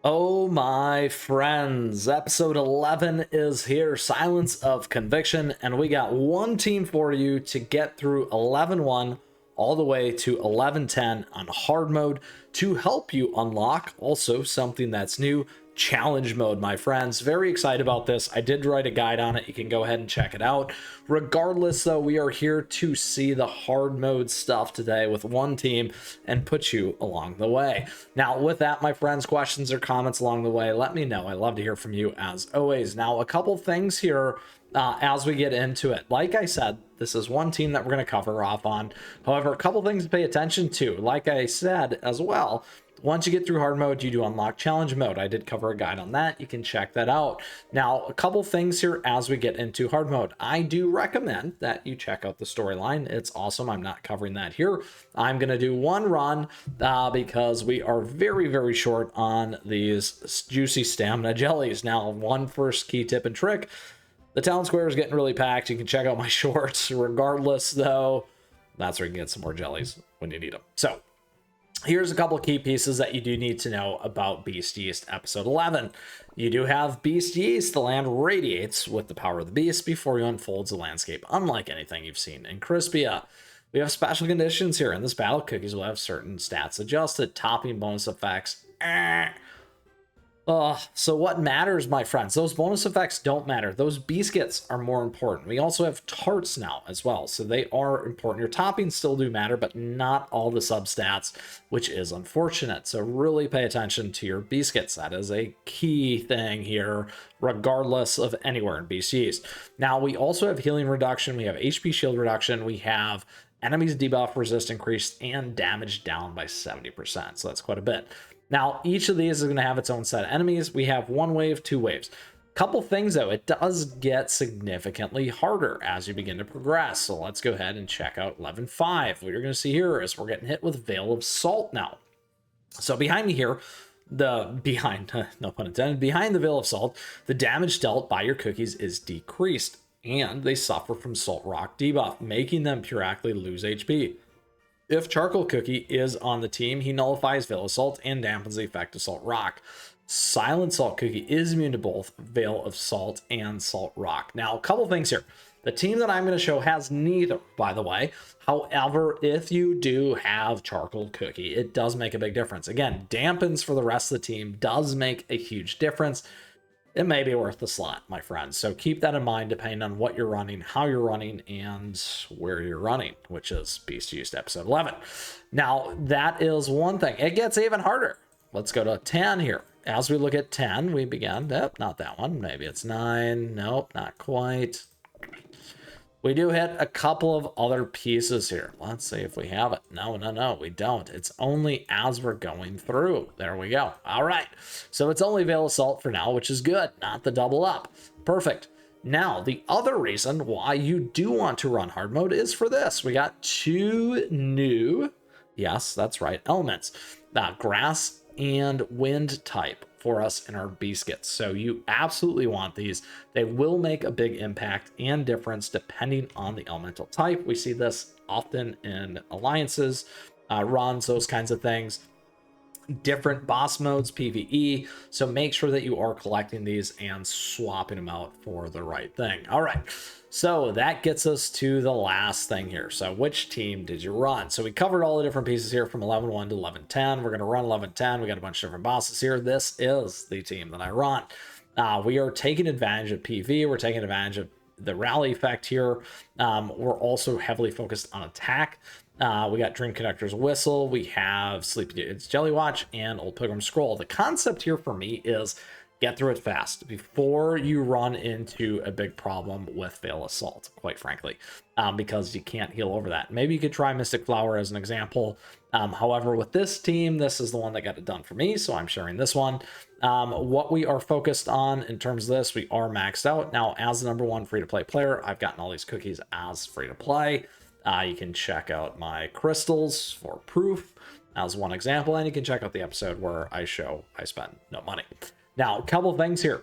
Oh, my friends, episode 11 is here, Silence of Conviction, and we got one team for you to get through 11-1 all the way to 11-10 on hard mode to help you unlock also something that's new, challenge mode, my friends. Very excited about this. I did write a guide on it. You can go ahead and check it out. Regardless, though, we are here to see the hard mode stuff today with one team and put you along the way. Now, with that, my friends, questions or comments along the way, let me know. I love to hear from you as always. Now, a couple things here as we get into it. Like I said, this is one team that we're going to cover off on. However, a couple things to pay attention to. Like I said as well, once you get through hard mode, you do unlock challenge mode. I did cover a guide on that. You can check that out. Now, a couple things here as we get into hard mode. I do recommend that you check out the storyline. It's awesome. I'm not covering that here. I'm going to do one run because we are very, very short on these juicy stamina jellies. Now, one first key tip and trick. The town square is getting really packed. You can check out my shorts. Regardless, though, that's where you can get some more jellies when you need them. So, here's a couple of key pieces that you do need to know about Beast Yeast Episode 11. You do have Beast Yeast. The land radiates with the power of the beast before you unfolds the landscape, unlike anything you've seen in Crispia. We have special conditions here. In this battle, cookies will have certain stats adjusted, topping bonus effects. So what matters, my friends? Those bonus effects don't matter. Those biscuits are more important. We also have tarts now as well, so they are important. Your toppings still do matter, but not all the substats, which is unfortunate. So really pay attention to your biscuits. That is a key thing here, regardless of anywhere in Beast Yeast. Now, we also have healing reduction. We have HP shield reduction. We have enemies debuff resist increased and damage down by 70%. So that's quite a bit. Now, each of these is going to have its own set of enemies. We have one wave, two waves. Couple things, though. It does get significantly harder as you begin to progress. So let's go ahead and check out 11.5. What you're going to see here is we're getting hit with Veil of Salt now. So behind me here, no pun intended, behind the Veil of Salt, the damage dealt by your cookies is decreased, and they suffer from Salt Rock debuff, making them periodically lose HP. If Charcoal Cookie is on the team, he nullifies Veil of Salt and dampens the effect of Salt Rock. Silent Salt Cookie is immune to both Veil of Salt and Salt Rock. Now, a couple things here. The team that I'm going to show has neither, by the way. However, if you do have Charcoal Cookie, it does make a big difference. Again, dampens for the rest of the team does make a huge difference. It may be worth the slot, my friends. So keep that in mind depending on what you're running, how you're running, and where you're running, which is Beast Yeast Episode 11. Now, that is one thing. It gets even harder. Let's go to 10 here. As we look at 10, we begin, not that one. Maybe it's 9. Nope, not quite. We do hit a couple of other pieces here. Let's see if we have it. No, we don't. It's only as we're going through. There we go. All right. So it's only Veil of Salt for now, which is good. Not the double up. Perfect. Now, the other reason why you do want to run hard mode is for this. We got two new, yes, that's right, elements. Grass and wind type for us in our biscuits. So you absolutely want these. They will make a big impact and difference depending on the elemental type. We see this often in alliances, runs, those kinds of things. Different boss modes, PvE. So make sure that you are collecting these and swapping them out for the right thing. All right. So that gets us to the last thing here. So which team did you run? So we covered all the different pieces here from 11.1 to 11.10. We're going to run 11.10. We got a bunch of different bosses here. This is the team that I run. We are taking advantage of PV. We're taking advantage of the rally effect here. We're also heavily focused on attack. We got Dream Connector's Whistle. We have Sleepy Dude's Jelly Watch and Old Pilgrim Scroll. The concept here for me is get through it fast before you run into a big problem with Veil of Salt, quite frankly, because you can't heal over that. Maybe you could try Mystic Flower as an example. However, with this team, this is the one that got it done for me, so I'm sharing this one. What we are focused on in terms of this, we are maxed out. Now, as the #1 free-to-play player, I've gotten all these cookies as free-to-play. You can check out my crystals for proof as one example, and you can check out the episode where I show I spend no money. Now, a couple things here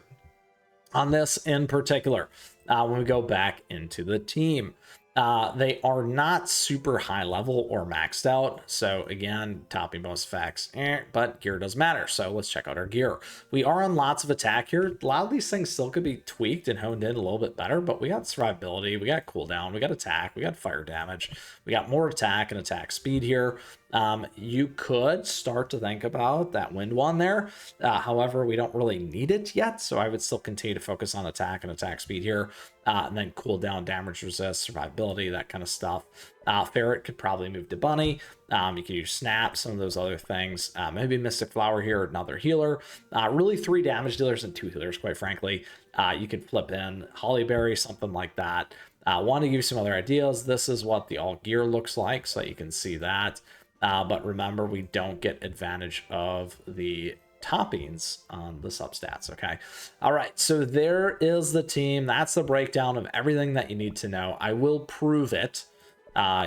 on this in particular. When we go back into the team, They are not super high level or maxed out. So again, topping bonus effects, but gear does matter. So let's check out our gear. We are on lots of attack here. A lot of these things still could be tweaked and honed in a little bit better, but we got survivability, we got cooldown, we got attack, we got fire damage, we got more attack and attack speed here. You could start to think about that wind one there. However, we don't really need it yet, so I would still continue to focus on attack and attack speed here. And then cooldown, damage resist, survivability, that kind of stuff. Ferret could probably move to Bunny. You could use Snap, some of those other things. Maybe Mystic Flower here, another healer. Really 3 damage dealers and 2 healers, quite frankly. You could flip in Hollyberry, something like that. Want to give you some other ideas. This is what the all gear looks like, so you can see that. But remember, we don't get advantage of the toppings on the substats. Okay. All right. So there is the team. That's the breakdown of everything that you need to know. I will prove it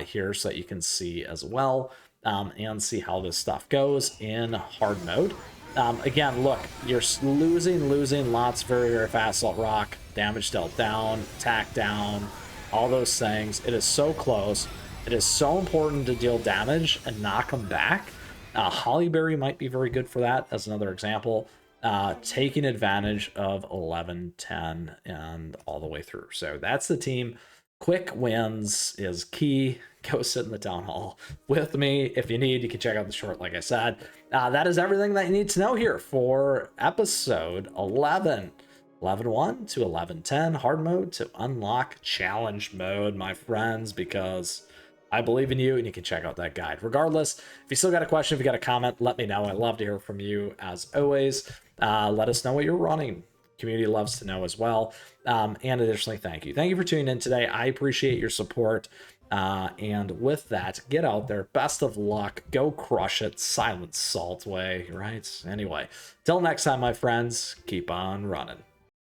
here so that you can see as well and see how this stuff goes in hard mode. Again, look, you're losing lots very, very fast. Salt Rock, damage dealt down, attack down, all those things. It is so close. It is so important to deal damage and knock them back. Hollyberry might be very good for that as another example. Taking advantage of 11, 10, and all the way through. So that's the team. Quick wins is key. Go sit in the town hall with me. If you need, you can check out the short, like I said. That is everything that you need to know here for episode 11. 11.1 to 11.10 hard mode to unlock challenge mode, my friends, because I believe in you, and you can check out that guide. Regardless, if you still got a question, if you got a comment, let me know. I love to hear from you as always. Let us know what you're running. Community loves to know as well. And additionally, thank you. Thank you for tuning in today. I appreciate your support. And with that, get out there. Best of luck. Go crush it. Silent Salt way, right? Anyway, till next time, my friends, keep on running.